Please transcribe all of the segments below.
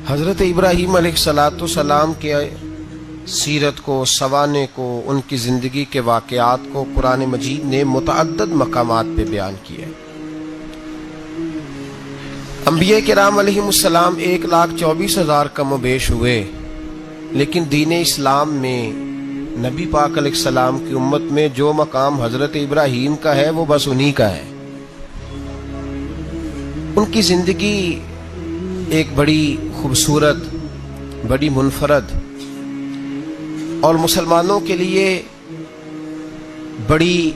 حضرت ابراہیم علیہ السلام کے سیرت کو، سوانے کو، ان کی زندگی کے واقعات کو قرآن مجید نے متعدد مقامات پہ بیان کیا ہے۔ انبیاء کرام علیہ السلام 1,24,000 کم و بیش ہوئے، لیکن دین اسلام میں نبی پاک علیہ السلام کی امت میں جو مقام حضرت ابراہیم کا ہے وہ بس انہی کا ہے۔ ان کی زندگی ایک بڑی خوبصورت، بڑی منفرد اور مسلمانوں کے لیے بڑی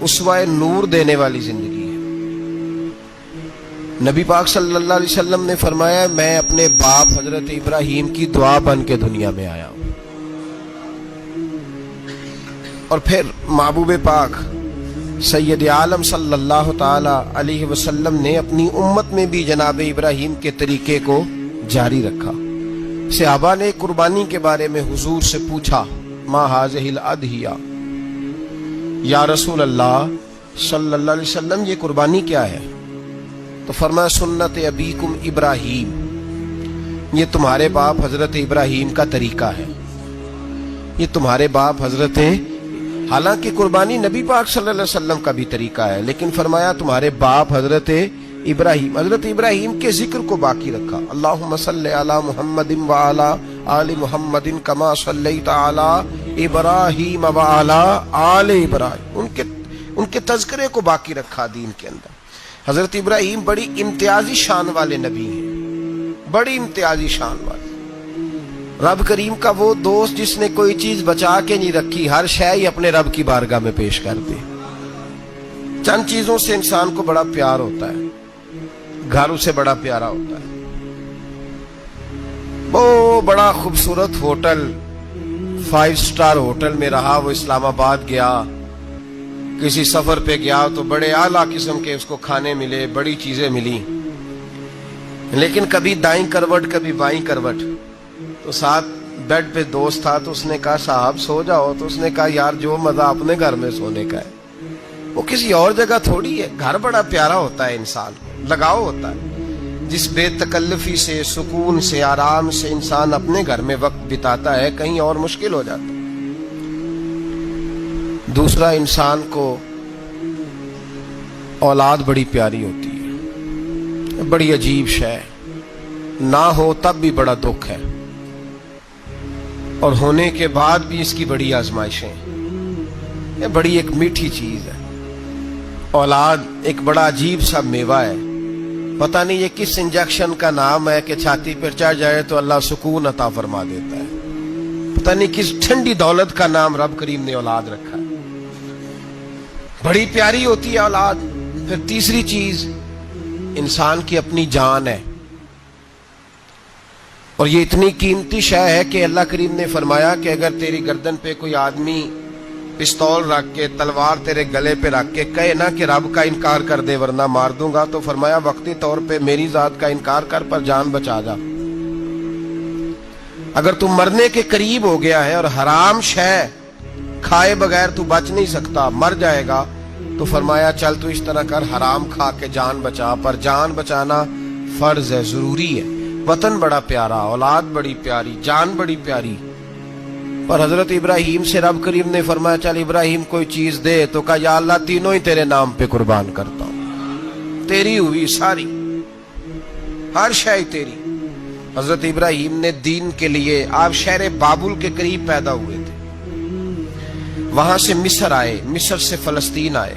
اسوہ نور دینے والی زندگی ہے۔ نبی پاک صلی اللہ علیہ وسلم نے فرمایا، میں اپنے باپ حضرت ابراہیم کی دعا بن کے دنیا میں آیا ہوں۔ اور پھر محبوب پاک سید عالم صلی اللہ تعالی علیہ وسلم نے اپنی امت میں بھی جناب ابراہیم کے طریقے کو جاری رکھا۔ صحابہ نے قربانی کے بارے میں حضور سے پوچھا، ما ہذہ الاضحیہ، یا رسول اللہ صلی اللہ علیہ وسلم یہ قربانی کیا ہے؟ تو فرمایا، سنت ابیکم ابراہیم، یہ تمہارے باپ حضرت ابراہیم کا طریقہ ہے، یہ تمہارے باپ حضرت، حالانکہ قربانی نبی پاک صلی اللہ علیہ وسلم کا بھی طریقہ ہے، لیکن فرمایا تمہارے باپ حضرت ابراہیم، حضرت ابراہیم کے ذکر کو باقی رکھا۔ اللہم صلی علی محمد وعلی آل محمد کما صلیت علی ابراہیم وعلی آل ابراہیم، ان کے تذکرے کو باقی رکھا دین کے اندر۔ حضرت ابراہیم بڑی امتیازی شان والے نبی ہیں، بڑی امتیازی شان والے۔ رب کریم کا وہ دوست جس نے کوئی چیز بچا کے نہیں رکھی، ہر شے ہی اپنے رب کی بارگاہ میں پیش کر دی۔ چند چیزوں سے انسان کو بڑا پیار ہوتا ہے، گھر اسے بڑا پیارا ہوتا ہے۔ وہ بڑا خوبصورت ہوٹل، 5 سٹار ہوٹل میں رہا، وہ اسلام آباد گیا، کسی سفر پہ گیا تو بڑے اعلیٰ قسم کے اس کو کھانے ملے، بڑی چیزیں ملی، لیکن کبھی دائیں کروٹ کبھی بائیں کروٹ۔ تو ساتھ بیڈ پہ دوست تھا، تو اس نے کہا صاحب سو جاؤ، تو اس نے کہا یار جو مزہ اپنے گھر میں سونے کا ہے وہ کسی اور جگہ تھوڑی ہے۔ گھر بڑا پیارا ہوتا ہے، انسان کو لگاؤ ہوتا ہے، جس بے تکلفی سے، سکون سے، آرام سے انسان اپنے گھر میں وقت بتاتا ہے، کہیں اور مشکل ہو جاتا ہے۔ دوسرا، انسان کو اولاد بڑی پیاری ہوتی ہے، بڑی عجیب شے، نہ ہو تب بھی بڑا دکھ ہے، اور ہونے کے بعد بھی اس کی بڑی آزمائشیں، یہ بڑی ایک میٹھی چیز ہے۔ اولاد ایک بڑا عجیب سا میوہ ہے، پتہ نہیں یہ کس انجیکشن کا نام ہے کہ چھاتی پر چڑھ جائے تو اللہ سکون عطا فرما دیتا ہے، پتہ نہیں کس ٹھنڈی دولت کا نام رب کریم نے اولاد رکھا ہے، بڑی پیاری ہوتی ہے اولاد۔ پھر تیسری چیز انسان کی اپنی جان ہے، اور یہ اتنی قیمتی شے ہے کہ اللہ کریم نے فرمایا کہ اگر تیری گردن پہ کوئی آدمی پستول رکھ کے، تلوار تیرے گلے پہ رکھ کے کہے نا کہ رب کا انکار کر دے ورنہ مار دوں گا، تو فرمایا وقتی طور پہ میری ذات کا انکار کر پر جان بچا جا۔ اگر تم مرنے کے قریب ہو گیا ہے اور حرام شے کھائے بغیر تو بچ نہیں سکتا، مر جائے گا، تو فرمایا چل تو اس طرح کر، حرام کھا کے جان بچا، پر جان بچانا فرض ہے، ضروری ہے۔ وطن بڑا پیارا، اولاد بڑی پیاری، جان بڑی پیاری، پر حضرت ابراہیم سے رب کریم نے فرمایا چل ابراہیم کوئی چیز دے، تو کہا یا اللہ تینوں ہی تیرے نام پہ قربان کرتا ہوں، تیری ہوئی ساری، ہر شے تیری۔ حضرت ابراہیم نے دین کے لیے، آپ شہر بابل کے قریب پیدا ہوئے تھے، وہاں سے مصر آئے، مصر سے فلسطین آئے،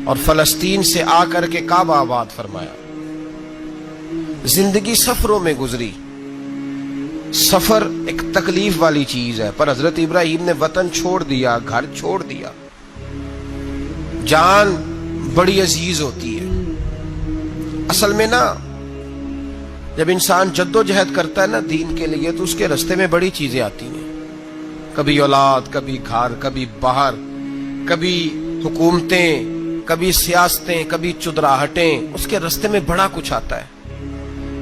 اور فلسطین سے آ کر کے کعبہ آباد فرمایا۔ زندگی سفروں میں گزری، سفر ایک تکلیف والی چیز ہے، پر حضرت ابراہیم نے وطن چھوڑ دیا، گھر چھوڑ دیا۔ جان بڑی عزیز ہوتی ہے اصل میں نا، جب انسان جد و جہد کرتا ہے نا دین کے لیے، تو اس کے رستے میں بڑی چیزیں آتی ہیں، کبھی اولاد، کبھی گھر، کبھی باہر، کبھی حکومتیں، کبھی سیاستیں، کبھی چدراہٹیں، اس کے رستے میں بڑا کچھ آتا ہے،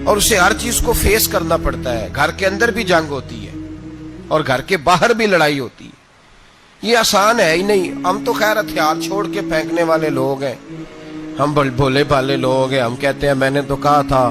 اور اسے ہر چیز کو فیس کرنا پڑتا ہے۔ گھر کے اندر بھی جنگ ہوتی ہے اور گھر کے باہر بھی لڑائی ہوتی ہے، یہ آسان ہے ہی نہیں۔ ہم تو خیر ہتھیار چھوڑ کے پھینکنے والے لوگ ہیں، ہم بھولے بھالے لوگ ہیں، ہم کہتے ہیں میں نے تو کہا تھا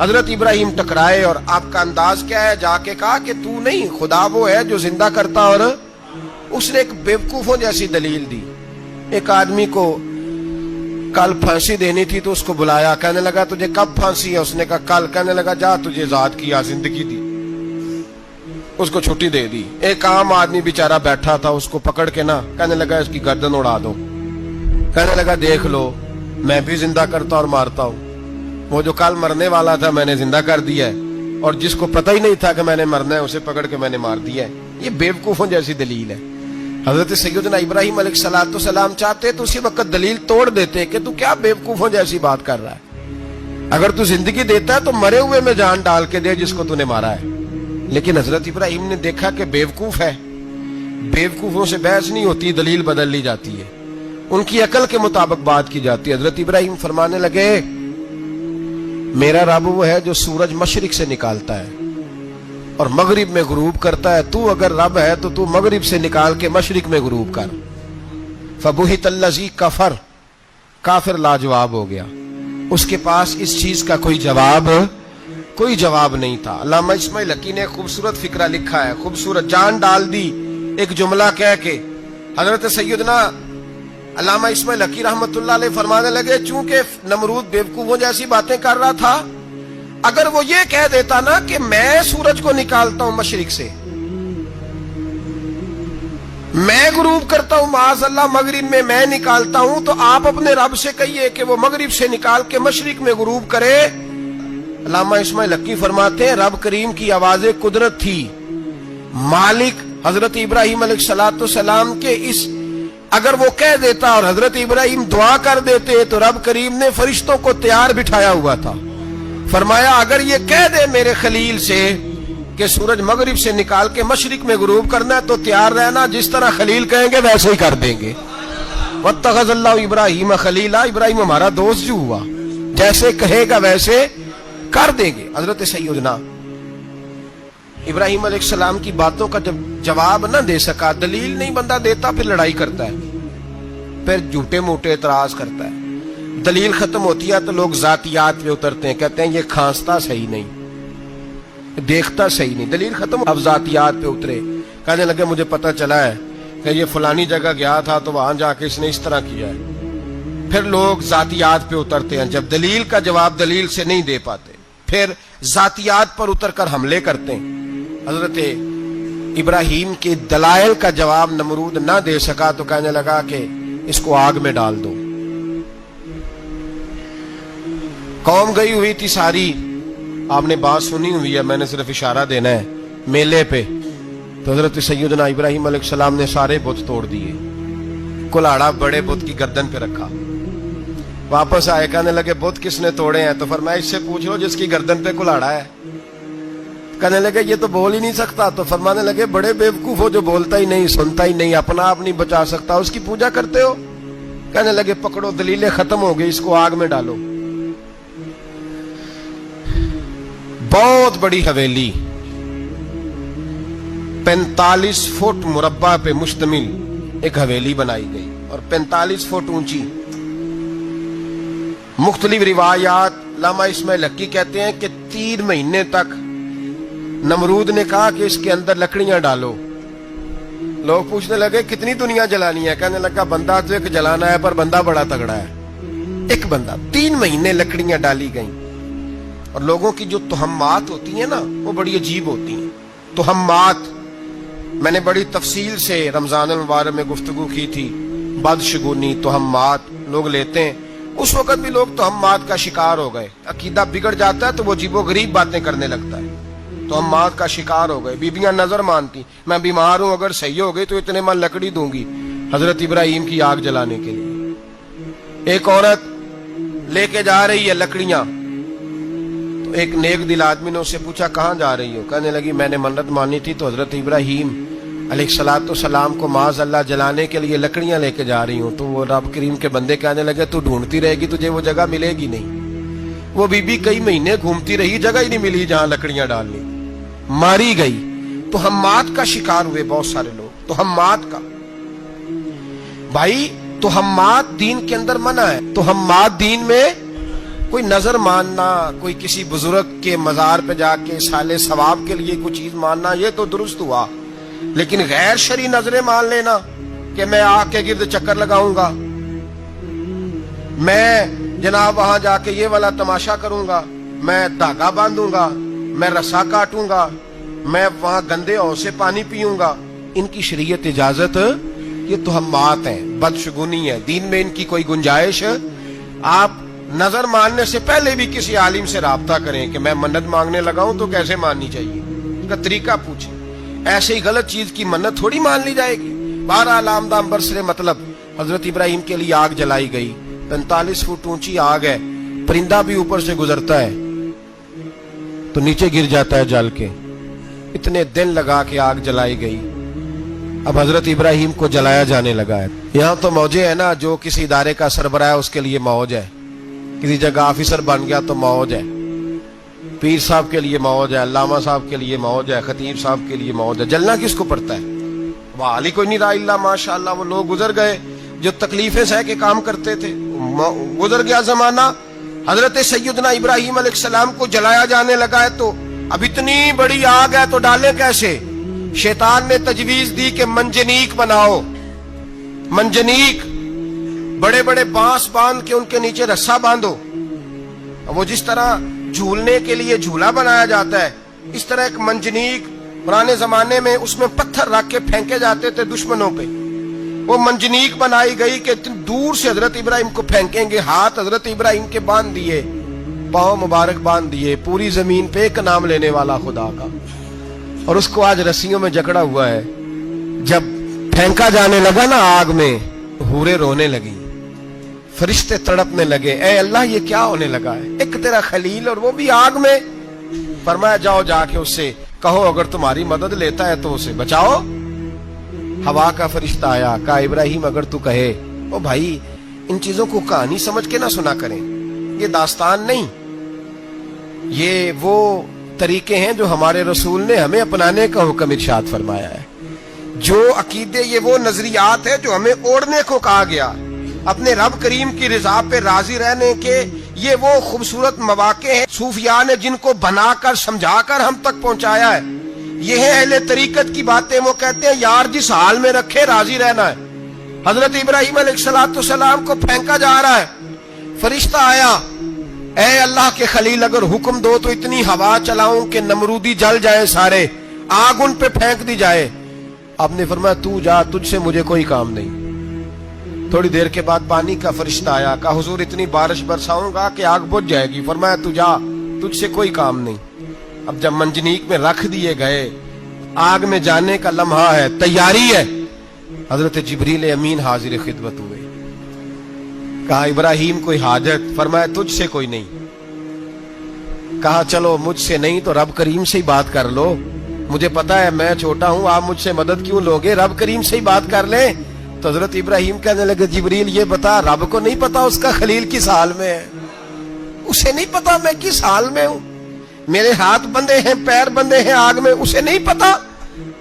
حضرت ابراہیم ٹکرائے اور آپ کا انداز کیا ہے؟ جا کے کہا کہ تو نہیں، خدا وہ ہے جو زندہ کرتا، اور اس نے ایک بیوقوفوں جیسی دلیل دی۔ ایک آدمی کو کل پھانسی دینی تھی تو اس کو بلایا، کہنے لگا تجھے کب پھانسی ہے؟ اس نے کہا کل۔ کہنے لگا جا تجھے ذات کیا زندگی دی، اس کو چھٹی دے دی۔ ایک عام آدمی بیچارہ بیٹھا تھا، اس کو پکڑ کے نا کہنے لگا اس کی گردن اڑا دو۔ کہنے لگا دیکھ لو میں بھی زندہ کرتا اور مارتا ہوں، وہ جو کل مرنے والا تھا میں نے زندہ کر دیا ہے، اور جس کو پتہ ہی نہیں تھا کہ میں نے مرنا ہے اسے پکڑ کے میں نے مار دیا ہے۔ یہ بیوقوفوں جیسی دلیل ہے۔ حضرت سیدنا ابراہیم علیہ السلام چاہتے تو اسی وقت دلیل توڑ دیتے کہ تو کیا بیوقوفوں جیسی بات کر رہا ہے، اگر تو زندگی دیتا ہے تو مرے ہوئے میں جان ڈال کے دے جس کو تو نے مارا ہے۔ لیکن حضرت ابراہیم نے دیکھا کہ بیوقوف ہے، بیوقوفوں سے بحث نہیں ہوتی، دلیل بدل لی جاتی ہے، ان کی عقل کے مطابق بات کی جاتی ہے۔ حضرت ابراہیم فرمانے لگے میرا رب وہ ہے جو سورج مشرق سے نکالتا ہے اور مغرب میں غروب کرتا ہے، تو اگر رب ہے تو تو مغرب سے نکال کے مشرق میں غروب کر۔ فبہت الذی کفر، کافر لاجواب ہو گیا، اس کے پاس اس چیز کا کوئی جواب نہیں تھا۔ علامہ اسماعیل حقی نے خوبصورت فقرہ لکھا ہے، خوبصورت، جان ڈال دی ایک جملہ کہہ کے۔ حضرت سیدنا علامہ اسماعیل حقی رحمت اللہ علیہ فرمانے لگے چونکہ نمرود بیوقوفوں جیسی باتیں کر رہا تھا، اگر وہ یہ کہہ دیتا نا کہ میں سورج کو نکالتا ہوں مشرق سے، میں غروب کرتا ہوں معاذ اللہ مغرب میں میں نکالتا ہوں، تو آپ اپنے رب سے کہیے کہ وہ مغرب سے نکال کے مشرق میں غروب کرے۔ علامہ اسماعیل حقی فرماتے ہیں رب کریم کی آواز قدرت تھی، مالک حضرت ابراہیم علیہ السلام کے اس، اگر وہ کہہ دیتا اور حضرت ابراہیم دعا کر دیتے تو رب کریم نے فرشتوں کو تیار بٹھایا ہوا تھا، فرمایا اگر یہ کہہ دے میرے خلیل سے کہ سورج مغرب سے نکال کے مشرق میں غروب کرنا ہے تو تیار رہنا، جس طرح خلیل کہیں گے ویسے ہی کر دیں گے۔ واتخذ اللہ ابراہیم خلیلا، ابراہیم ہمارا دوست جو ہوا، جیسے کہے گا ویسے کر دیں گے۔ حضرت سیدنا ابراہیم علیہ السلام کی باتوں کا جب جواب نہ دے سکا، دلیل نہیں بندہ دیتا، پھر لڑائی کرتا ہے، پھر جھوٹے موٹے اعتراض کرتا ہے۔ دلیل ختم ہوتی ہے تو لوگ ذاتیات پہ اترتے ہیں، کہتے ہیں یہ کھانستا صحیح نہیں، دیکھتا صحیح نہیں، دلیل ختم۔ اب ذاتیات پہ اترے، کہنے لگے مجھے پتہ چلا ہے کہ یہ فلانی جگہ گیا تھا تو وہاں جا کے اس نے اس طرح کیا ہے۔ پھر لوگ ذاتیات پہ اترتے ہیں، جب دلیل کا جواب دلیل سے نہیں دے پاتے پھر ذاتیات پر اتر کر حملے کرتے ہیں۔ حضرت ابراہیم کے دلائل کا جواب نمرود نہ دے سکا تو کہنے لگا کہ اس کو آگ میں ڈال دو۔ قوم گئی ہوئی تھی ساری، آپ نے بات سنی ہوئی ہے، میں نے صرف اشارہ دینا ہے، میلے پہ تو حضرت سیدنا ابراہیم علیہ السلام نے سارے بت توڑ دیے، کلاڑا بڑے بت کی گردن پہ رکھا، واپس آئے، کہنے لگے بت کس نے توڑے ہیں؟ تو فرمایا اس سے پوچھ لو جس کی گردن پہ کلاڑا ہے۔ کہنے لگے یہ تو بول ہی نہیں سکتا، تو فرمانے لگے بڑے بیوقوف ہو جو بولتا ہی نہیں، سنتا ہی نہیں، اپنا آپ نہیں بچا سکتا، اس کی پوجا کرتے ہو۔ کہنے لگے پکڑو، دلیلیں ختم ہو گئی، اس کو آگ میں ڈالو۔ بہت بڑی حویلی 45 فٹ مربع پہ مشتمل ایک حویلی بنائی گئی اور 45 فٹ اونچی۔ مختلف روایات، علامہ اسماعیل حقی کہتے ہیں کہ 3 مہینے تک نمرود نے کہا کہ اس کے اندر لکڑیاں ڈالو۔ لوگ پوچھنے لگے کتنی دنیا جلانی ہے؟ کہنے لگا بندہ تو ایک جلانا ہے، پر بندہ بڑا تگڑا ہے، ایک بندہ۔ 3 مہینے لکڑیاں ڈالی گئیں، اور لوگوں کی جو تہمات ہوتی ہیں نا وہ بڑی عجیب ہوتی ہیں۔ تہمات میں نے بڑی تفصیل سے رمضان المبارک میں گفتگو کی تھی، بدشگونی، تہمات لوگ لیتے ہیں۔ اس وقت بھی لوگ تہمات کا شکار ہو گئے، عقیدہ بگڑ جاتا ہے تو وہ عجیب و غریب باتیں کرنے لگتا ہے، تہمات کا شکار ہو گئے۔ بیبیاں نظر مانتی، میں بیمار ہوں، اگر صحیح ہو گئی تو اتنے من لکڑی دوں گی حضرت ابراہیم کی آگ جلانے کے لیے۔ ایک عورت لے کے جا رہی ہے لکڑیاں، تو ایک نیک دل آدمی نے اس سے پوچھا کہاں جا رہی ہو؟ کہنے لگی میں نے منت مانی تھی تو حضرت ابراہیم علیہ السلام کو معاذ اللہ جلانے کے لیے لکڑیاں لے کے جا رہی ہوں۔ تو وہ رب کریم کے بندے کہنے لگے تو ڈھونڈتی رہے گی، تجھے وہ جگہ ملے گی نہیں۔ وہ بی بی کئی مہینے گھومتی رہی، جگہ ہی نہیں ملی جہاں لکڑیاں ڈالنی، ماری گئی۔ تہمات کا شکار ہوئے بہت سارے لوگ، تہمات کا۔ بھائی تہمات دین کے اندر منع ہے، تہمات دین میں کوئی نظر ماننا، کوئی کسی بزرگ کے مزار پہ جا کے سالے ثواب کے لیے کوئی چیز ماننا، یہ تو درست ہوا، لیکن غیر شرعی نظریں مان لینا کہ میں آگ کے گرد چکر لگاؤں گا، میں جناب وہاں جا کے یہ والا تماشا کروں گا، میں دھاگا باندھوں گا، میں رسا کاٹوں گا، میں وہاں گندے ہو سے پانی پیوں گا، ان کی شریعت اجازت، یہ توہمات ہیں، بدشگونی ہے، دین میں ان کی کوئی گنجائش۔ آپ نظر ماننے سے پہلے بھی کسی عالم سے رابطہ کریں کہ میں منت مانگنے لگا ہوں تو کیسے ماننی چاہیے، اس کا طریقہ پوچھیں، ایسے ہی غلط چیز کی منت تھوڑی مان لی جائے گی۔ بہرحال آمدام برسرے مطلب حضرت ابراہیم کے لیے آگ جلائی گئی، 45 فٹ اونچی آگ ہے، پرندہ بھی اوپر سے گزرتا ہے تو نیچے گر جاتا ہے جل کے، اتنے دن لگا کے آگ جلائی گئی۔ اب حضرت ابراہیم کو جلایا جانے لگا ہے۔ یہاں تو موجیں ہے نا، جو کسی ادارے کا سربراہ ہے اس کے لیے موج ہے، کسی جگہ آفیسر بن گیا تو موج ہے، پیر صاحب کے لیے موج ہے، علامہ صاحب کے لیے موج ہے، خطیب صاحب کے لیے موج ہے۔ جلنا کس کو پڑتا ہے؟ وہ علی کوئی نہیں رہا اللہ ماشاءاللہ، وہ لوگ گزر گئے جو تکلیفیں سہ کے کام کرتے تھے، گزر گیا زمانہ۔ حضرت سیدنا ابراہیم علیہ السلام کو جلایا جانے لگا ہے تو اب اتنی بڑی آگ ہے تو ڈالیں کیسے؟ شیطان نے تجویز دی کہ منجنیق بناؤ، منجنیق، بڑے بڑے بانس باندھ کے ان کے نیچے رسا باندھو، وہ جس طرح جھولنے کے لیے جھولا بنایا جاتا ہے اس طرح ایک منجنیق پرانے زمانے میں اس میں پتھر رکھ کے پھینکے جاتے تھے دشمنوں پہ، وہ منجنیق بنائی گئی کہ دور سے حضرت ابراہیم کو پھینکیں گے، ہاتھ حضرت ابراہیم کے باندھ دیے، پاؤں مبارک باندھ دیے، پوری زمین پہ ایک نام لینے والا خدا کا، اور اس کو آج رسیوں میں جکڑا ہوا ہے۔ جب پھینکا جانے لگا نا آگ میں، حوریں رونے لگی، فرشتے تڑپنے لگے، اے اللہ یہ کیا ہونے لگا ہے، ایک تیرا خلیل اور وہ بھی آگ میں۔ فرمایا جاؤ جا کے اس سے کہو اگر تمہاری مدد لیتا ہے تو اسے بچاؤ۔ ہوا کا فرشتہ آیا، کہا ابراہیم اگر تو کہے، او بھائی ان چیزوں کو کہانی سمجھ کے نہ سنا کریں، یہ داستان نہیں، یہ وہ طریقے ہیں جو ہمارے رسول نے ہمیں اپنانے کا حکم ارشاد فرمایا ہے، جو عقیدے، یہ وہ نظریات ہے جو ہمیں اوڑھنے کو کہا گیا، اپنے رب کریم کی رضا پہ راضی رہنے کے یہ وہ خوبصورت مواقع ہیں صوفیاء نے جن کو بنا کر سمجھا کر ہم تک پہنچایا ہے۔ یہ ہے اہل طریقت کی باتیں، وہ کہتے ہیں یار جس حال میں رکھے راضی رہنا ہے۔ حضرت ابراہیم علیہ السلام کو پھینکا جا رہا ہے، فرشتہ آیا، اے اللہ کے خلیل اگر حکم دو تو اتنی ہوا چلاؤں کہ نمرودی جل جائیں سارے، آگ ان پہ پھینک دی جائے۔ آپ نے فرمایا تو جا، تجھ سے مجھے کوئی کام نہیں۔ تھوڑی دیر کے بعد پانی کا فرشتہ آیا، کہا حضور اتنی بارش برساؤں گا کہ آگ بجھ جائے گی۔ فرمایا تو جا، تجھ سے کوئی کام نہیں۔ اب جب منجنیق میں رکھ دیے گئے، آگ میں جانے کا لمحہ ہے، تیاری ہے، حضرت جبریل امین حاضر خدمت ہوئے، کہا ابراہیم کوئی حاجت؟ فرمایا تجھ سے کوئی نہیں۔ کہا چلو مجھ سے نہیں تو رب کریم سے ہی بات کر لو، مجھے پتا ہے میں چھوٹا ہوں، آپ مجھ سے مدد کیوں لوگے، رب کریم سے ہی بات کر لیں۔ تو حضرت ابراہیم کہنے لگے جبریل یہ بتا، رب کو نہیں پتا اس کا خلیل کس حال میں ہے، اسے نہیں پتا میں کس حال میں ہوں، میرے ہاتھ بندے ہیں، پیر بندے ہیں آگ میں، اسے نہیں پتا،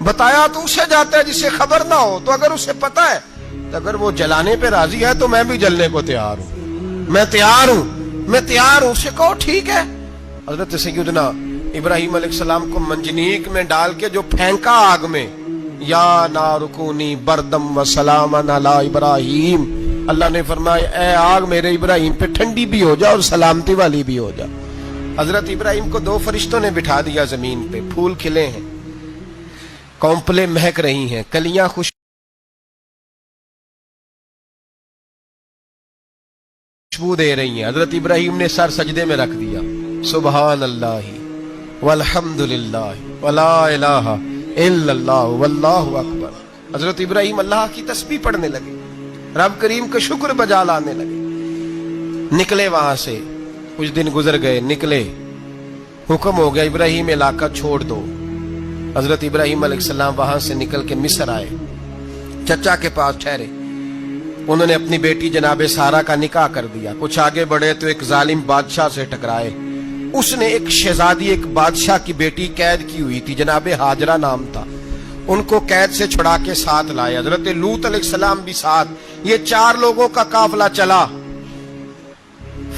بتایا تو اسے جاتا ہے جس سے خبر نہ ہو، تو اگر اسے پتا ہے تو اگر وہ جلانے پہ راضی ہے تو میں بھی جلنے کو تیار ہوں، میں تیار ہوں، میں تیار ہوں، اسے کہو ٹھیک ہے۔ حضرت سیدنا ابراہیم علیہ السلام کو منجنیق میں ڈال کے جو پھینکا آگ میں، یا نار کونی بردم و سلاما علی ابراہیم، اللہ نے فرمایا اے آگ میرے ابراہیم پہ ٹھنڈی بھی ہو جا اور سلامتی والی بھی ہو جا۔ حضرت ابراہیم کو دو فرشتوں نے بٹھا دیا زمین پہ، پھول کھلے ہیں، کونپلیں مہک رہی ہیں، کلیاں خوشبو دے رہی ہیں۔ حضرت ابراہیم نے سر سجدے میں رکھ دیا، سبحان اللہ والحمد للہ ولا الہ الا اللہ واللہ اکبر۔ حضرت ابراہیم اللہ کی تسبیح پڑھنے لگے، رب کریم کا شکر بجا لانے لگے۔ نکلے وہاں سے، کچھ دن گزر گئے، نکلے، حکم ہو گیا ابراہیم علاقہ چھوڑ دو۔ حضرت ابراہیم علیہ السلام وہاں سے نکل کے مصر آئے، چچا کے پاس ٹھہرے، انہوں نے اپنی بیٹی جناب سارہ کا نکاح کر دیا۔ کچھ آگے بڑھے تو ایک ظالم بادشاہ سے ٹکرائے، اس نے ایک شہزادی، ایک بادشاہ کی بیٹی قید کی ہوئی تھی، جناب ہاجرہ نام تھا، ان کو قید سے چھڑا کے ساتھ لائے۔ حضرت لوط علیہ السلام بھی ساتھ، یہ 4 لوگوں کا قافلہ چلا۔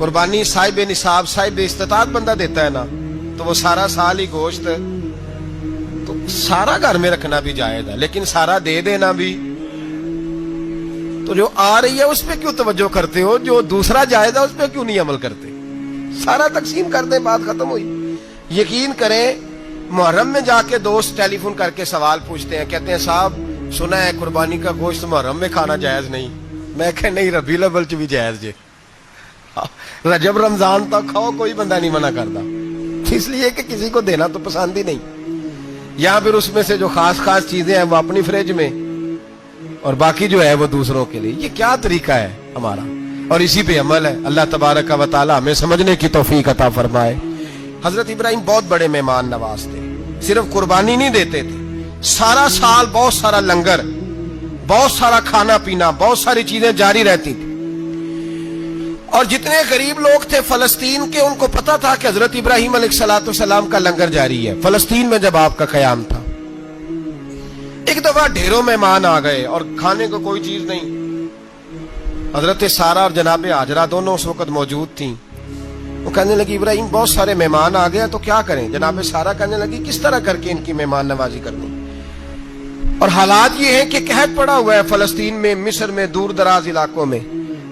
قربانی صاحب نصاب صاحب استطاعت بندہ دیتا ہے نا تو وہ سارا سال ہی گوشت تو سارا گھر میں رکھنا بھی جائز ہے، لیکن سارا دے دینا بھی، تو جو آ رہی ہے اس پہ کیوں توجہ کرتے ہو؟ جو دوسرا جائز ہے اس پہ کیوں نہیں عمل کرتے؟ سارا تقسیم کر دیں، بات ختم ہوئی۔ یقین کریں محرم میں جا کے دوست ٹیلی فون کر کے سوال پوچھتے ہیں، کہتے ہیں صاحب سنا ہے قربانی کا گوشت محرم میں کھانا جائز نہیں۔ میں کہ نہیں، ربیع الاول چ بھی جائز جے، رجب رمضان تک کھاؤ، کوئی بندہ نہیں منع کرتا، اس لیے کہ کسی کو دینا تو پسند ہی نہیں، یا پھر اس میں سے جو خاص خاص چیزیں ہیں وہ اپنی فریج میں اور باقی جو ہے وہ دوسروں کے لیے۔ یہ کیا طریقہ ہے ہمارا؟ اور اسی پہ عمل ہے۔ اللہ تبارک و تعالی ہمیں سمجھنے کی توفیق عطا فرمائے۔ حضرت ابراہیم بہت بڑے مہمان نواز تھے، صرف قربانی نہیں دیتے تھے، سارا سال بہت سارا لنگر، بہت سارا کھانا پینا، بہت ساری چیزیں جاری رہتی تھی۔ اور جتنے غریب لوگ تھے فلسطین کے، ان کو پتا تھا کہ حضرت ابراہیم علیہ السلام کا لنگر جاری ہے۔ فلسطین میں جب آپ کا قیام تھا، ایک دفعہ ڈھیروں مہمان آ گئے اور کھانے کو کوئی چیز نہیں۔ حضرت سارہ اور جناب ہاجرہ دونوں اس وقت موجود تھیں۔ وہ کہنے لگی ابراہیم بہت سارے مہمان آ گئے تو کیا کریں؟ جناب سارہ کہنے لگی کس طرح کر کے ان کی مہمان نوازی کرنی؟ اور حالات یہ ہیں کہ قحط پڑا ہوا ہے فلسطین میں، مصر میں، دور دراز علاقوں میں۔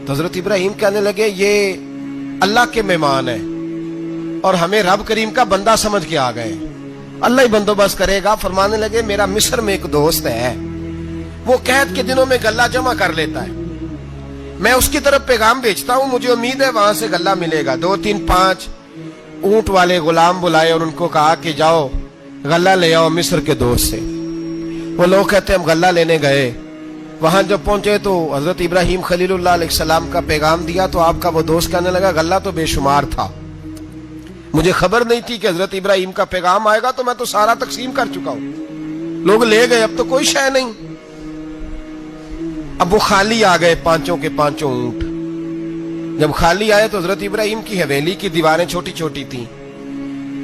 تو حضرت ابراہیم کہنے لگے یہ اللہ کے مہمان ہیں اور ہمیں رب کریم کا بندہ سمجھ کے آ گئے، اللہ ہی بندوبست کرے گا۔ فرمانے لگے میرا مصر میں ایک دوست ہے، وہ قحط کے دنوں میں غلہ جمع کر لیتا ہے، میں اس کی طرف پیغام بھیجتا ہوں، مجھے امید ہے وہاں سے غلہ ملے گا۔ 2 3 5 اونٹ والے غلام بلائے اور ان کو کہا کہ جاؤ غلہ لے آؤ مصر کے دوست سے۔ وہ لوگ کہتے ہم غلہ لینے گئے، وہاں جب پہنچے تو حضرت ابراہیم خلیل اللہ علیہ السلام کا پیغام دیا تو آپ کا وہ دوست کہنے لگا غلہ تو بے شمار تھا، مجھے خبر نہیں تھی کہ حضرت ابراہیم کا پیغام آئے گا، تو میں تو سارا تقسیم کر چکا ہوں، لوگ لے گئے، اب تو کوئی شے نہیں۔ اب وہ خالی آ گئے 5 کے 5 اونٹ۔ جب خالی آئے تو حضرت ابراہیم کی حویلی کی دیواریں چھوٹی چھوٹی تھیں،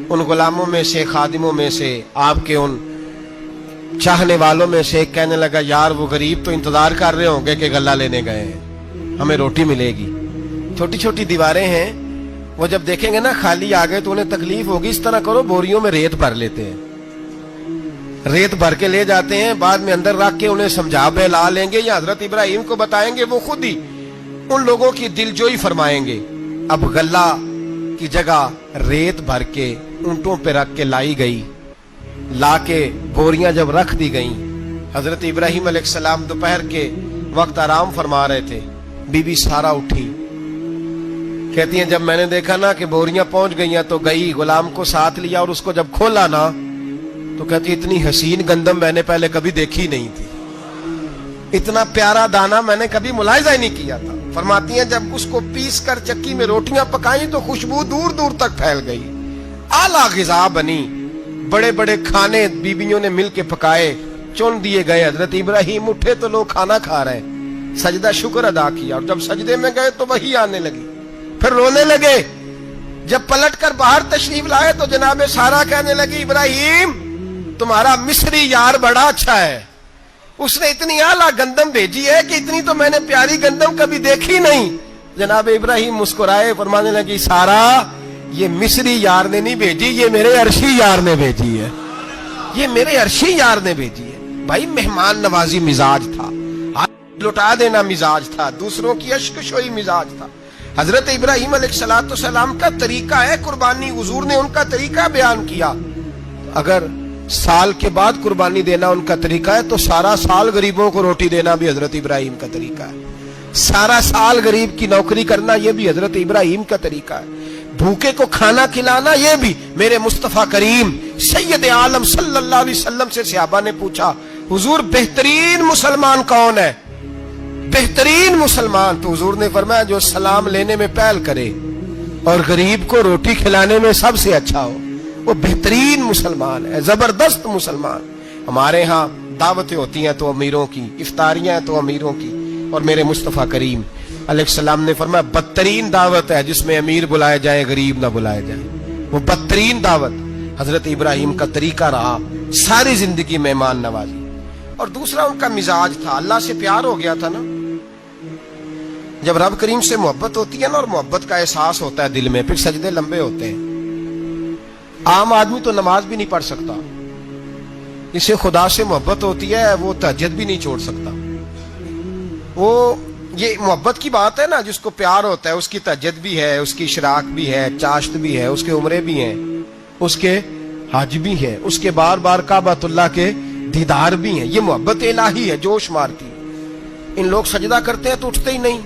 ان غلاموں میں سے، خادموں میں سے، آپ کے ان چاہنے والوں میں سے ایک کہنے لگا یار وہ غریب تو انتظار کر رہے ہوں گے کہ غلہ لینے گئے ہیں، ہمیں روٹی ملے گی۔ چھوٹی چھوٹی دیواریں ہیں، وہ جب دیکھیں گے نا خالی آ گئے تو انہیں تکلیف ہوگی، اس طرح کرو بوریوں میں ریت بھر لیتے ہیں، ریت بھر کے لے جاتے ہیں، بعد میں اندر رکھ کے انہیں سمجھا بہلا لیں گے یا حضرت ابراہیم کو بتائیں گے، وہ خود ہی ان لوگوں کی دلجوئی فرمائیں گے۔ اب غلہ کی جگہ ریت بھر کے اونٹوں پہ رکھ کے لائی گئی، لا کے بوریاں جب رکھ دی گئیں، حضرت ابراہیم علیہ السلام دوپہر کے وقت آرام فرما رہے تھے، بی بی سارہ اٹھی، کہتی ہیں جب میں نے دیکھا نا کہ بوریاں پہنچ گئی ہیں تو گئی، غلام کو ساتھ لیا اور اس کو جب کھولا نا تو کہتی اتنی حسین گندم میں نے پہلے کبھی دیکھی نہیں تھی، اتنا پیارا دانا میں نے کبھی ملاحظہ ہی نہیں کیا تھا۔ فرماتی ہیں جب اس کو پیس کر چکی میں روٹیاں پکائیں تو خوشبو دور دور تک پھیل گئی، اعلیٰ غذا بنی، بڑے بڑے کھانے بیویوں نے مل کے پکائے، چن دیے گئے۔ حضرت ابراہیم اٹھے تو لوگ کھانا کھا رہے، سجدہ شکر ادا کیا، اور جب سجدے میں گئے تو وہی آنے لگی، پھر رونے لگے۔ جب پلٹ کر باہر تشریف لائے تو جناب سارہ کہنے لگی ابراہیم تمہارا مصری یار بڑا اچھا ہے، اس نے اتنی اعلیٰ گندم بھیجی ہے کہ اتنی تو میں نے پیاری گندم کبھی دیکھی نہیں۔ جناب ابراہیم مسکرائے، فرمانے لگی سارہ یہ مصری یار نے نہیں بھیجی، یہ میرے عرشی یار نے بھیجی ہے، یہ میرے عرشی یار نے بھیجی ہے۔ بھائی مہمان نوازی مزاج تھا، لٹا دینا مزاج تھا، دوسروں کی اشک شوئی مزاج تھا۔ حضرت ابراہیم علیہ السلام کا طریقہ ہے قربانی، حضور نے ان کا طریقہ بیان کیا۔ اگر سال کے بعد قربانی دینا ان کا طریقہ ہے تو سارا سال غریبوں کو روٹی دینا بھی حضرت ابراہیم کا طریقہ ہے، سارا سال غریب کی نوکری کرنا یہ بھی حضرت ابراہیم کا طریقہ ہے، بھوکے کو کھانا کھلانا یہ بھی۔ میرے مصطفیٰ کریم سید عالم صلی اللہ علیہ وسلم سے صحابہ نے پوچھا حضور بہترین مسلمان کون ہے؟ بہترین مسلمان تو حضور نے فرمایا جو سلام لینے میں پہل کرے اور غریب کو روٹی کھلانے میں سب سے اچھا ہو، وہ بہترین مسلمان ہے، زبردست مسلمان۔ ہمارے ہاں دعوتیں ہوتی ہیں تو امیروں کی، افطاریاں ہیں تو امیروں کی، اور میرے مصطفیٰ کریم علیہ السلام نے فرمایا بدترین دعوت ہے جس میں امیر بلائے جائے غریب نہ بلائے جائے، وہ بدترین دعوت حضرت ابراہیم کا طریقہ رہا، ساری زندگی مہمان نوازی۔ اور دوسرا ان کا مزاج تھا، اللہ سے پیار ہو گیا تھا نا، جب رب کریم سے محبت ہوتی ہے نا اور محبت کا احساس ہوتا ہے دل میں، پھر سجدے لمبے ہوتے ہیں۔ عام آدمی تو نماز بھی نہیں پڑھ سکتا، اسے خدا سے محبت ہوتی ہے، وہ تہجد بھی نہیں چھوڑ سکتا۔ وہ یہ محبت کی بات ہے نا، جس کو پیار ہوتا ہے اس کی تہجد بھی ہے، اس کی اشراق بھی ہے، چاشت بھی ہے، اس کے عمرے بھی ہیں، اس کے حج بھی ہیں، اس کے بار بار کعبۃ اللہ کے دیدار بھی ہیں۔ یہ محبت الہی ہے، جوش مارتی ہے۔ ان لوگ سجدہ کرتے ہیں تو اٹھتے ہی نہیں،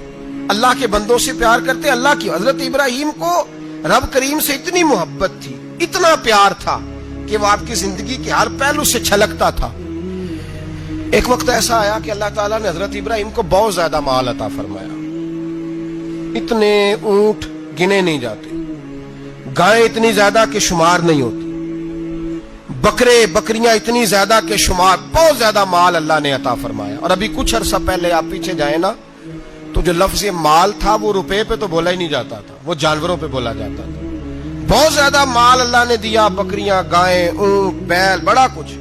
اللہ کے بندوں سے پیار کرتے ہیں اللہ کی۔ حضرت ابراہیم کو رب کریم سے اتنی محبت تھی، اتنا پیار تھا کہ وہ آپ کی زندگی کے ہر پہلو سے چھلکتا تھا۔ ایک وقت ایسا آیا کہ اللہ تعالیٰ نے حضرت ابراہیم کو بہت زیادہ مال عطا فرمایا، اتنے اونٹ گنے نہیں جاتے، گائیں اتنی زیادہ کہ شمار نہیں ہوتی، بکرے بکریاں اتنی زیادہ کہ شمار، بہت زیادہ مال اللہ نے عطا فرمایا۔ اور ابھی کچھ عرصہ پہلے آپ پیچھے جائیں نا تو جو لفظ مال تھا وہ روپے پہ تو بولا ہی نہیں جاتا تھا، وہ جانوروں پہ بولا جاتا تھا۔ بہت زیادہ مال اللہ نے دیا، بکریاں، گائیں، اونٹ، بیل، بڑا کچھ۔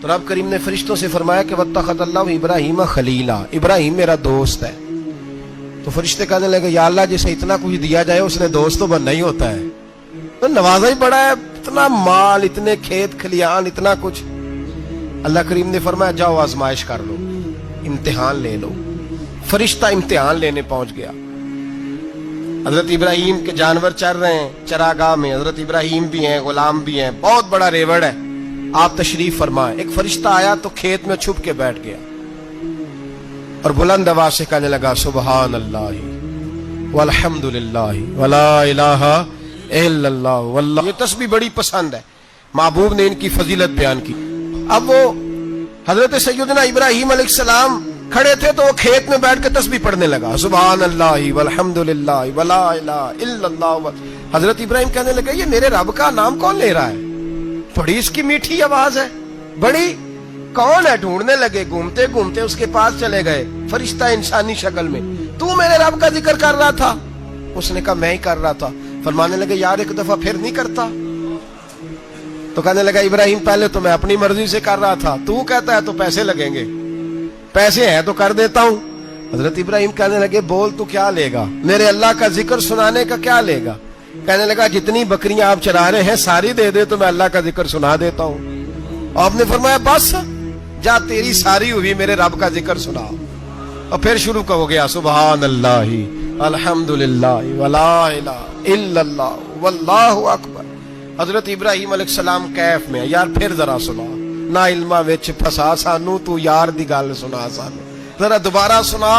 تو رب کریم نے فرشتوں سے فرمایا کہ واتخذ اللہ ابراہیم خلیلا، ابراہیم میرا دوست ہے۔ تو فرشتے کہنے لگے یا اللہ جسے اتنا کچھ دیا جائے اس نے دوست تو بننا ہی ہوتا ہے، تو نوازا ہی بڑا ہے، اتنا مال، اتنے کھیت کھلیان، اتنا کچھ۔ اللہ کریم نے فرمایا جاؤ آزمائش کر لو، امتحان لے لو۔ فرشتہ امتحان لینے پہنچ گیا۔ حضرت ابراہیم کے جانور چر رہے ہیں چراگاہ میں، حضرت ابراہیم بھی ہیں، غلام بھی ہیں، بہت بڑا ریوڑ ہے۔ آپ تشریف فرمائیں۔ ایک فرشتہ آیا تو کھیت میں چھپ کے بیٹھ گیا اور بلند آواز سے کہنے لگا سبحان اللہ والحمد للہ ولا الہ الا اللہ واللہ۔ یہ تسبیح بڑی پسند ہے، محبوب نے ان کی فضیلت بیان کی۔ اب وہ حضرت سیدنا ابراہیم علیہ السلام کھڑے تھے تو وہ کھیت میں بیٹھ کے تسبیح پڑھنے لگا سبحان اللہ والحمد للہ ولا الہ الا اللہ۔ حضرت ابراہیم کہنے لگے یہ میرے رب کا نام کون لے رہا ہے؟ بڑی اس کی میٹھی آواز ہے، بڑی، کون ہے؟ ڈھونڈنے لگے، گھومتے گھومتے اس کے پاس چلے گئے، فرشتہ انسانی شکل میں۔ تو میرے رب کا ذکر کر رہا تھا؟ اس نے کہا میں ہی کر رہا تھا۔ فرمانے لگے یار ایک دفعہ پھر نہیں کرتا؟ تو کہنے لگا ابراہیم پہلے تو میں اپنی مرضی سے کر رہا تھا، تو کہتا ہے تو پیسے لگیں گے، پیسے ہیں تو کر دیتا ہوں۔ حضرت ابراہیم کہنے لگے بول تو کیا لے گا؟ میرے اللہ کا ذکر سنانے کا کیا لے گا؟ کہنے لگا جتنی بکریاں آپ چرا رہے ہیں ساری دے دے تو میں اللہ کا ذکر سنا دیتا ہوں۔ آپ نے فرمایا بس جا تیری ساری ہوئی، میرے رب کا ذکر سنا۔ اور پھر شروع ہو گیا سبحان اللہ الحمدللہ ولا الہ الا اللہ واللہ اکبر۔ حضرت ابراہیم علیہ السلام کیف میں، یار پھر ذرا سنا، نا علما وچ پھسا سانو، تو یار دی گل سنا سانو، ذرا دوبارہ سنا۔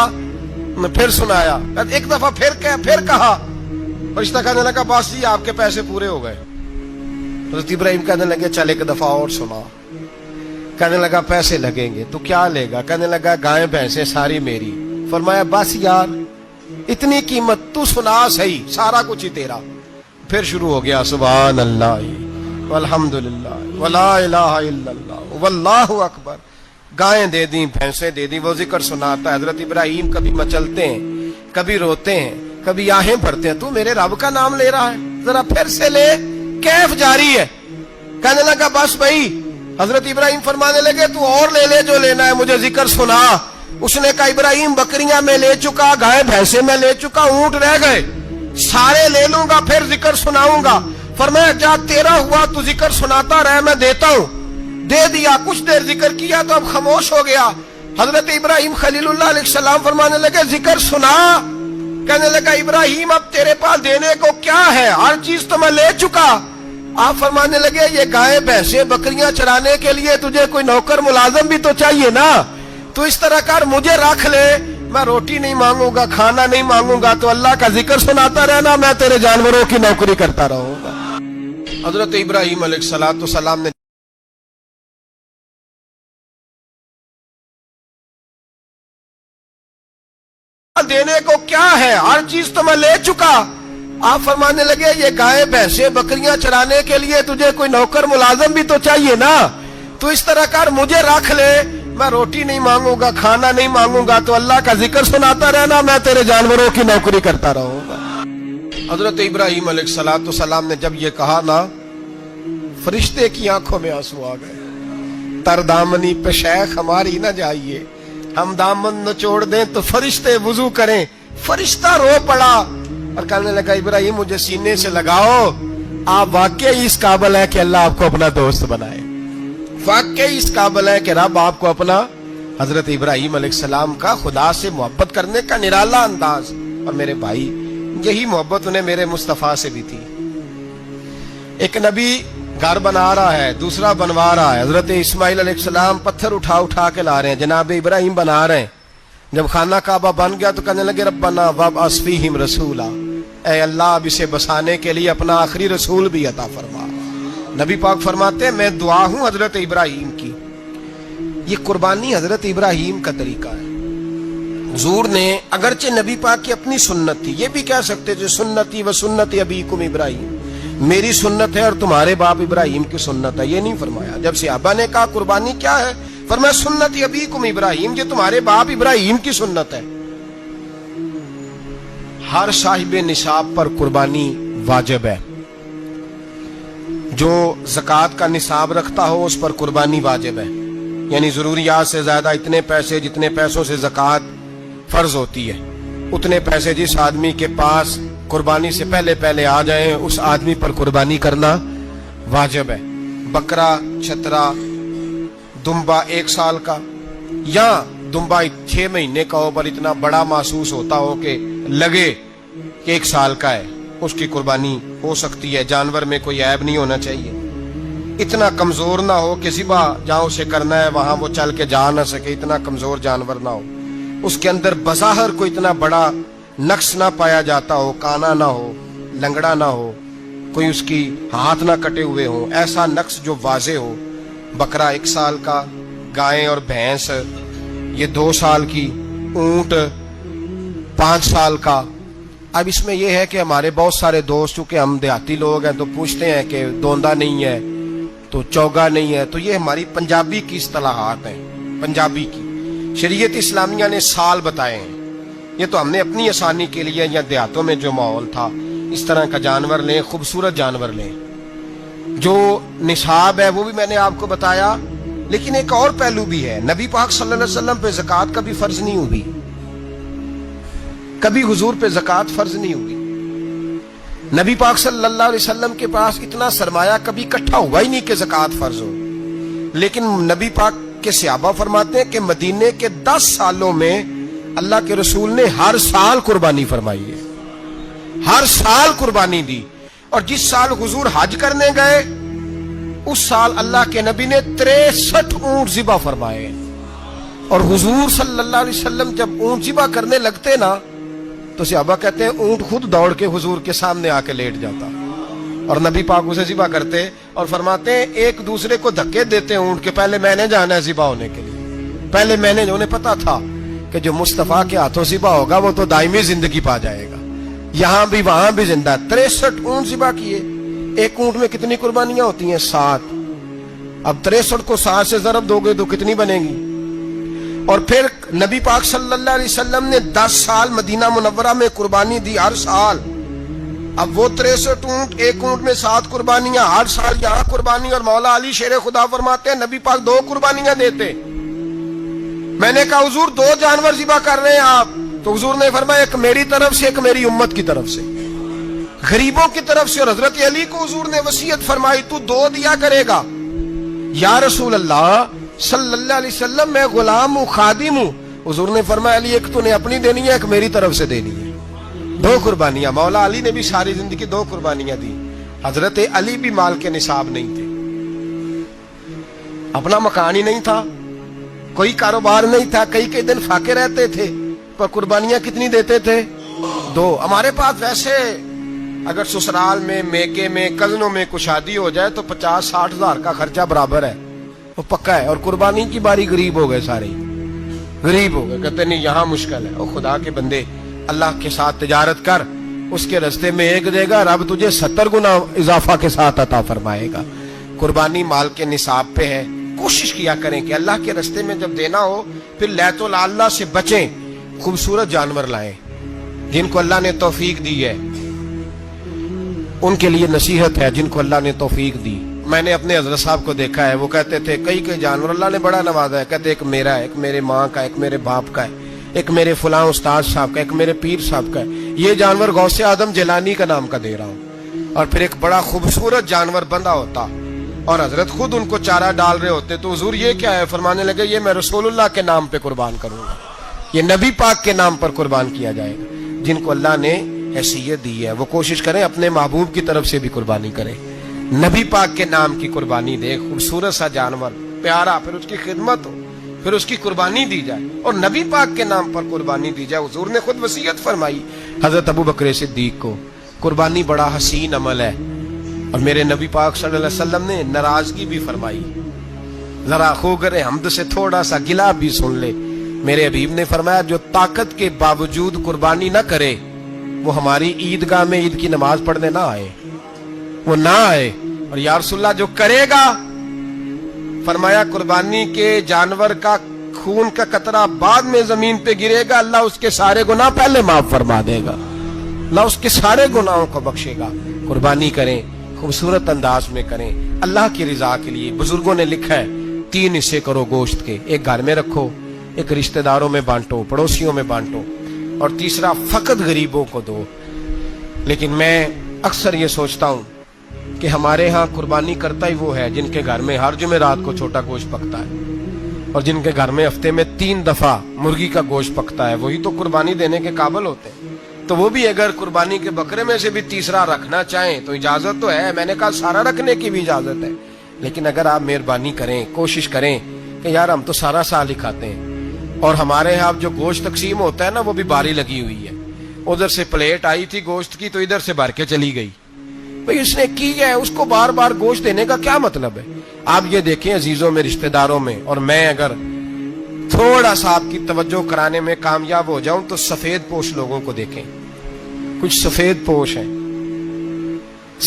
پھر سنایا، ایک دفعہ پھر کہا۔ فرشتہ کہنے لگا بس جی آپ کے پیسے پورے ہو گئے۔ حضرت ابراہیم کہنے لگے چل ایک دفعہ اور سنا۔ کہنے لگا پیسے لگیں گے، تو کیا لے گا؟ کہنے لگا گائیں بھینسیں ساری میری۔ فرمایا بس یار اتنی قیمت، تو سنا صحیح، سارا کچھ ہی تیرا۔ پھر شروع ہو گیا سبحان اللہ والحمدللہ ولا الہ الا اللہ واللہ اکبر۔ گائیں دے دیں، بھینسیں دے دیں، وہ ذکر سناتا ہے۔ حضرت ابراہیم کبھی مچلتے ہیں، کبھی روتے ہیں، کبھی آہیں بھرتے ہیں، تو میرے رب کا نام لے رہا ہے، ذرا پھر سے لے۔ کیف جاری ہے۔ کہنے لگا بس بھائی۔ حضرت ابراہیم فرمانے لگے تو اور لے لے جو لینا ہے، مجھے ذکر سنا۔ اس نے کہا ابراہیم بکریاں میں لے چکا، گائے بھینسیں میں لے چکا، اونٹ رہ گئے، سارے لے لوں گا پھر ذکر سناؤں گا۔ فرمایا جا تیرا ہوا تو ذکر سناتا رہ، میں دیتا ہوں۔ دے دیا، کچھ دیر ذکر کیا تو اب خاموش ہو گیا۔ حضرت ابراہیم خلیل اللہ علیہ السلام فرمانے لگے ذکر سنا۔ کہنے لگا ابراہیم اب تیرے پاس دینے کو کیا ہے؟ ہر چیز تو میں لے چکا۔ آپ فرمانے لگے یہ گائے بھینسیں بکریاں چرانے کے لیے تجھے کوئی نوکر ملازم بھی تو چاہیے نا، تو اس طرح کر مجھے رکھ لے، میں روٹی نہیں مانگوں گا، کھانا نہیں مانگوں گا، تو اللہ کا ذکر سناتا رہنا، میں تیرے جانوروں کی نوکری کرتا رہوں گا۔ حضرت ابراہیم علیہ السلام نے دینے کو کیا ہے؟ ہر چیز تو میں لے چکا۔ آپ فرمانے لگے یہ گائے بھینسیں بکریاں چرانے کے لیے تجھے کوئی نوکر ملازم بھی تو چاہیے نا، تو اس طرح کر مجھے رکھ لے، میں روٹی نہیں مانگوں گا، کھانا نہیں مانگوں گا، تو اللہ کا ذکر سناتا رہنا، میں تیرے جانوروں کی نوکری کرتا رہوں گا۔ حضرت ابراہیم علیہ السلام نے جب یہ کہا نا، فرشتے کی آنکھوں میں آنسو آ گئے۔ تردامنی پہ شیخ ہماری نہ جائیے، ہم دامن نچوڑ دیں تو فرشتے وضو کریں. فرشتہ رو پڑا اور کہنے لگا ابراہیم مجھے سینے سے لگاؤ, آپ واقعی اس قابل ہے کہ اللہ آپ کو اپنا دوست بنائے, واقعی اس قابل ہے کہ رب آپ کو اپنا. حضرت ابراہیم علیہ السلام کا خدا سے محبت کرنے کا نرالا انداز. اور میرے بھائی یہی محبت انہیں میرے مصطفیٰ سے بھی تھی. ایک نبی گھر بنا رہا ہے, دوسرا بنوا رہا ہے. حضرت اسماعیل علیہ السلام پتھر اٹھا اٹھا کے لا رہے ہیں, جناب ابراہیم بنا رہے ہیں. جب خانہ کعبہ بن گیا تو کہنے لگے ربنا وابعث فیہم رسولا, اے اللہ اب اسے بسانے کے لیے اپنا آخری رسول بھی عطا فرما. نبی پاک فرماتے ہیں میں دعا ہوں حضرت ابراہیم کی. یہ قربانی حضرت ابراہیم کا طریقہ ہے. حضور نے اگرچہ نبی پاک کی اپنی سنت تھی, یہ بھی کہہ سکتے تھے سنتی و سنت ابیکم ابراہیم, میری سنت ہے اور تمہارے باپ ابراہیم کی سنت ہے. یہ نہیں فرمایا. جب صحابہ نے کہا قربانی کیا ہے, فرمایا سنت ابیکم ابراہیم, یہ تمہارے باپ ابراہیم کی سنت ہے. ہر صاحب نصاب پر قربانی واجب ہے. جو زکوٰۃ کا نصاب رکھتا ہو اس پر قربانی واجب ہے. یعنی ضروریات سے زیادہ اتنے پیسے جتنے پیسوں سے زکوٰۃ فرض ہوتی ہے, اتنے پیسے جس آدمی کے پاس قربانی سے پہلے پہلے آ جائیں اس آدمی پر قربانی کرنا واجب ہے. بکرا, چھترا, دمبا 1 سال کا یا دمبا 6 مہینے کا ہو پر اتنا بڑا محسوس ہوتا ہو کہ لگے کہ 1 سال کا ہے, اس کی قربانی ہو سکتی ہے. جانور میں کوئی عیب نہیں ہونا چاہیے, اتنا کمزور نہ ہو کہ ذبح جہاں اسے کرنا ہے وہاں وہ چل کے جا نہ سکے, اتنا کمزور جانور نہ ہو, اس کے اندر بظاہر کوئی اتنا بڑا نقص نہ پایا جاتا ہو, کانا نہ ہو, لنگڑا نہ ہو, کوئی اس کی ہاتھ نہ کٹے ہوئے ہو, ایسا نقص جو واضح ہو. بکرا 1 سال کا, گائیں اور بھینس یہ 2 سال کی, اونٹ 5 سال کا. اب اس میں یہ ہے کہ ہمارے بہت سارے دوست چونکہ ہم دیہاتی لوگ ہیں تو پوچھتے ہیں کہ دوندا نہیں ہے تو چوگا نہیں ہے, تو یہ ہماری پنجابی کی اصطلاحات ہیں. پنجابی کی شریعت اسلامیہ نے سال بتائے ہیں, یہ تو ہم نے اپنی آسانی کے لیے, یا دیہاتوں میں جو ماحول تھا اس طرح کا جانور لیں, خوبصورت جانور لیں. جو نصاب ہے وہ بھی میں نے آپ کو بتایا, لیکن ایک اور پہلو بھی ہے. نبی پاک صلی اللہ علیہ وسلم پہ زکوٰۃ کبھی فرض نہیں ہوئی, کبھی حضور پہ زکوٰۃ فرض نہیں ہوئی. نبی پاک صلی اللہ علیہ وسلم کے پاس اتنا سرمایہ کبھی اکٹھا ہوا ہی نہیں کہ زکوٰۃ فرض ہو. لیکن نبی پاک کے صحابہ فرماتے ہیں کہ مدینے کے 10 سالوں میں اللہ کے رسول نے ہر سال قربانی فرمائی ہے, ہر سال قربانی دی. اور جس سال حضور حج کرنے گئے اس سال اللہ کے نبی نے 63 اونٹ ذبح فرمائے. اور حضور صلی اللہ علیہ وسلم جب اونٹ ذبح کرنے لگتے نا تو صحابہ کہتے ہیں اونٹ خود دوڑ کے حضور کے سامنے آ کے لیٹ جاتا, اور نبی پاک اسے ذبح کرتے اور فرماتے ہیں ایک دوسرے کو دھکے دیتے اونٹ کے, پہلے میں نے جانا ہے ذبح ہونے کے لیے, پہلے میں نے. انہیں پتا تھا کہ جو مصطفیٰ کے ہاتھوں ذبح ہوگا وہ تو دائمی زندگی پا جائے گا, یہاں بھی وہاں بھی زندہ. 63 اونٹ ذبح کیے. ایک اونٹ میں کتنی قربانیاں ہوتی ہیں؟ 7. اب 63 کو 7 سے ضرب دو گے تو کتنی بنے گی؟ اور پھر نبی پاک صلی اللہ علیہ وسلم نے 10 سال مدینہ منورہ میں قربانی دی, ہر سال. اب وہ 63 اونٹ, ایک اونٹ میں 7 قربانیاں, ہر سال یہاں قربانی. اور مولا علی شیر خدا فرماتے ہیں نبی پاک 2 قربانیاں دیتے. میں نے کہا حضور 2 جانور ذبح کر رہے ہیں آپ, تو حضور نے فرمایا ایک میری طرف سے, ایک میری امت کی طرف سے, غریبوں کی طرف سے. اور حضرت علی کو حضور نے وصیت فرمائی تو 2 دیا کرے گا. یا رسول اللہ صلی اللہ علیہ وسلم میں غلام ہوں, خادم ہوں. حضور نے فرمایا علی ایک تو نے اپنی دینی ہے, ایک میری طرف سے دینی ہے. 2 قربانیاں. مولا علی نے بھی ساری زندگی 2 قربانیاں دی. حضرت علی بھی مال کے نصاب نہیں تھے, اپنا مکان ہی نہیں تھا, کوئی کاروبار نہیں تھا, کئی دن فاقے رہتے تھے, پر قربانیاں کتنی دیتے تھے؟ 2. ہمارے پاس ویسے اگر سسرال میں, میکے میں, کزنوں میں کچھ شادی ہو جائے تو 50-60 ہزار کا خرچہ برابر ہے, وہ پکا ہے. اور قربانی کی باری غریب ہو گئے, سارے غریب ہو گئے. کہتے نہیں یہاں مشکل ہے. اور خدا کے بندے اللہ کے ساتھ تجارت کر, اس کے رستے میں 1 دے گا, رب تجھے 70 گنا اضافہ کے ساتھ عطا فرمائے گا. قربانی مال کے نصاب پہ ہے. کوشش کیا کریں کہ اللہ کے رستے میں جب دینا ہو پھر لیت اللہ سے بچیں, خوبصورت جانور لائیں. جن کو اللہ نے توفیق دی ہے ان کے لیے نصیحت ہے, جن کو اللہ نے توفیق دی میں نے اپنے حضرت صاحب کو دیکھا ہے، وہ کہتے تھے کئی جانور اللہ نے بڑا نوازا ہے، کہتے ایک میرا ہے، ایک میرے ماں کا، ایک میرے باپ کا ہے، ایک میرے فلاں استاد صاحب کا، ایک میرے پیر صاحب کا ہے، یہ جانور غوث اعظم جیلانی کا نام کا دے رہا ہوں۔ اور پھر ایک بڑا خوبصورت جانور بندھا ہوتا اور حضرت خود ان کو چارہ ڈال رہے ہوتے، تو حضور یہ کیا ہے؟ فرمانے لگے یہ میں رسول اللہ کے نام پہ قربان کروں گا، یہ نبی پاک کے نام پر قربان کیا جائے گا۔ جن کو اللہ نے حیثیت دی ہے وہ کوشش کریں اپنے محبوب کی طرف سے بھی قربانی کریں، نبی پاک کے نام کی قربانی دے، خوبصورت سا جانور پیارا، پھر اس کی خدمت ہو، پھر اس کی قربانی دی جائے اور نبی پاک کے نام پر قربانی دی جائے۔ حضور نے خود وصیت فرمائی حضرت ابو بکر صدیق کو، قربانی بڑا حسین عمل ہے، اور میرے نبی پاک صلی اللہ علیہ وسلم نے ناراضگی بھی فرمائی، ذرا خوگر حمد سے تھوڑا سا گلا بھی سن لے۔ میرے حبیب نے فرمایا جو طاقت کے باوجود قربانی نہ کرے وہ ہماری عیدگاہ میں عید کی نماز پڑھنے نہ آئے، وہ نہ آئے۔ اور یا رسول اللہ جو کرے گا، فرمایا قربانی کے جانور کا خون کا قطرہ بعد میں زمین پہ گرے گا، اللہ اس کے سارے گناہ پہلے معاف فرما دے گا، اللہ اس کے سارے گناہوں کو بخشے گا۔ قربانی کریں، خوبصورت انداز میں کریں، اللہ کی رضا کے لیے۔ بزرگوں نے لکھا ہے 3 حصے کرو گوشت کے، ایک گھر میں رکھو، ایک رشتہ داروں میں بانٹو، پڑوسیوں میں بانٹو، اور تیسرا فقط غریبوں کو دو۔ لیکن میں اکثر یہ سوچتا ہوں کہ ہمارے ہاں قربانی کرتا ہی وہ ہے جن کے گھر میں ہر جمعرات کو چھوٹا گوشت پکتا ہے، اور جن کے گھر میں ہفتے میں 3 دفعہ مرغی کا گوشت پکتا ہے، وہی تو قربانی دینے کے قابل ہوتے ہیں۔ تو وہ بھی اگر قربانی کے بکرے میں سے بھی تیسرا رکھنا چاہیں تو اجازت تو ہے، میں نے کہا سارا رکھنے کی بھی اجازت ہے، لیکن اگر آپ مہربانی کریں، کوشش کریں کہ یار ہم تو سارا سال ہی کھاتے ہیں، اور ہمارے ہاں جو گوشت تقسیم ہوتا ہے نا وہ بھی باری لگی ہوئی ہے، ادھر سے پلیٹ آئی تھی گوشت کی تو ادھر سے بھر کے چلی گئی، بھئی اس نے کی ہے، اس کو بار بار گوشت دینے کا کیا مطلب ہے؟ آپ یہ دیکھیں عزیزوں میں، رشتہ داروں میں، اور میں اگر تھوڑا سا آپ کی توجہ کرانے میں کامیاب ہو جاؤں تو سفید پوش لوگوں کو دیکھیں، کچھ سفید پوش ہیں،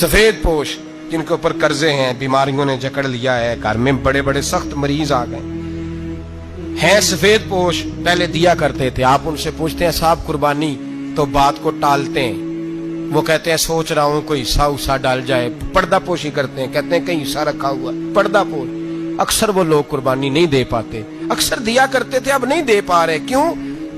سفید پوش جن کے اوپر قرضے ہیں، بیماریوں نے جکڑ لیا ہے، گھر میں بڑے بڑے سخت مریض آ گئے ہیں، سفید پوش پہلے دیا کرتے تھے۔ آپ ان سے پوچھتے ہیں صاحب قربانی، تو بات کو ٹالتے ہیں، وہ کہتے ہیں سوچ رہا ہوں کوئی حصہ ڈال جائے، پردہ پوشی کرتے ہیں، کہتے ہیں کہیں حصہ رکھا ہوا، پردہ پوش۔ اکثر وہ لوگ قربانی نہیں دے پاتے، اکثر دیا کرتے تھے اب نہیں دے پا رہے، کیوں؟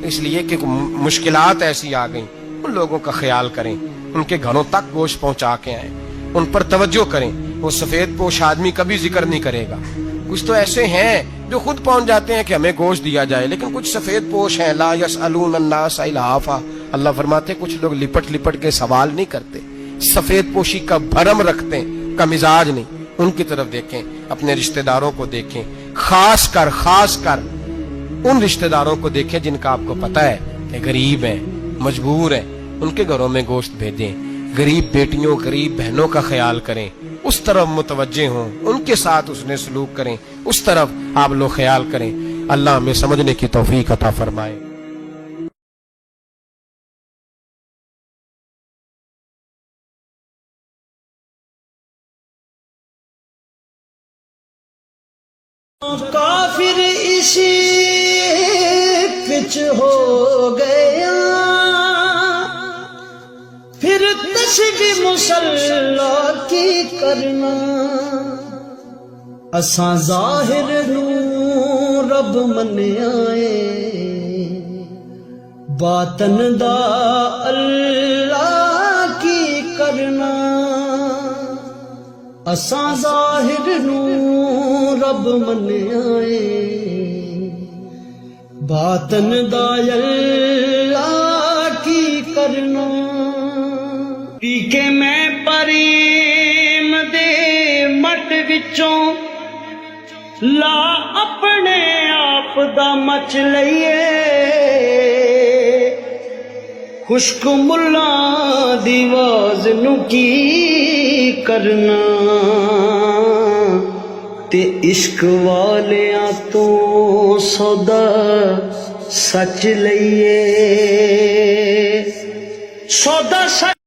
اس لیے کہ مشکلات ایسی آ گئیں۔ ان لوگوں کا خیال کریں، ان کے گھروں تک گوشت پہنچا کے آئیں، ان پر توجہ کریں۔ وہ سفید پوش آدمی کبھی ذکر نہیں کرے گا، کچھ تو ایسے ہیں جو خود پہنچ جاتے ہیں کہ ہمیں گوشت دیا جائے، لیکن کچھ سفید پوش ہیں لا یسألون الناس الحافا، اللہ فرماتے کچھ لوگ لپٹ لپٹ کے سوال نہیں کرتے، سفید پوشی کا بھرم رکھتے ہیں، کا مزاج نہیں۔ ان کی طرف دیکھیں، اپنے رشتہ داروں کو دیکھیں، خاص کر ان رشتہ داروں کو دیکھیں جن کا آپ کو پتہ ہے کہ غریب ہیں، مجبور ہیں، ان کے گھروں میں گوشت بھیجیں۔ غریب بیٹیوں، غریب بہنوں کا خیال کریں، اس طرف متوجہ ہوں، ان کے ساتھ اس نے سلوک کریں، اس طرف آپ لوگ خیال کریں۔ اللہ ہمیں سمجھنے کی توفیق عطا فرمائے۔ کافر اسی پچ ہو گیا، پھر تسبیح مصلا کی کرنا، اساں ظاہر نو رب منیا اے، باطن دا اللہ کی کرنا، اساں ظاہر نو رب منیا اے، باطن دا اللہ کی کرنا۔ پی کے میں پریم دے مٹ وچوں لا اپنے آپ دا مچ لئیے، خشک ملا دی واز نو کی کرنا، تے عشق والیاں تو سودا سچ لئیے، سودا سچ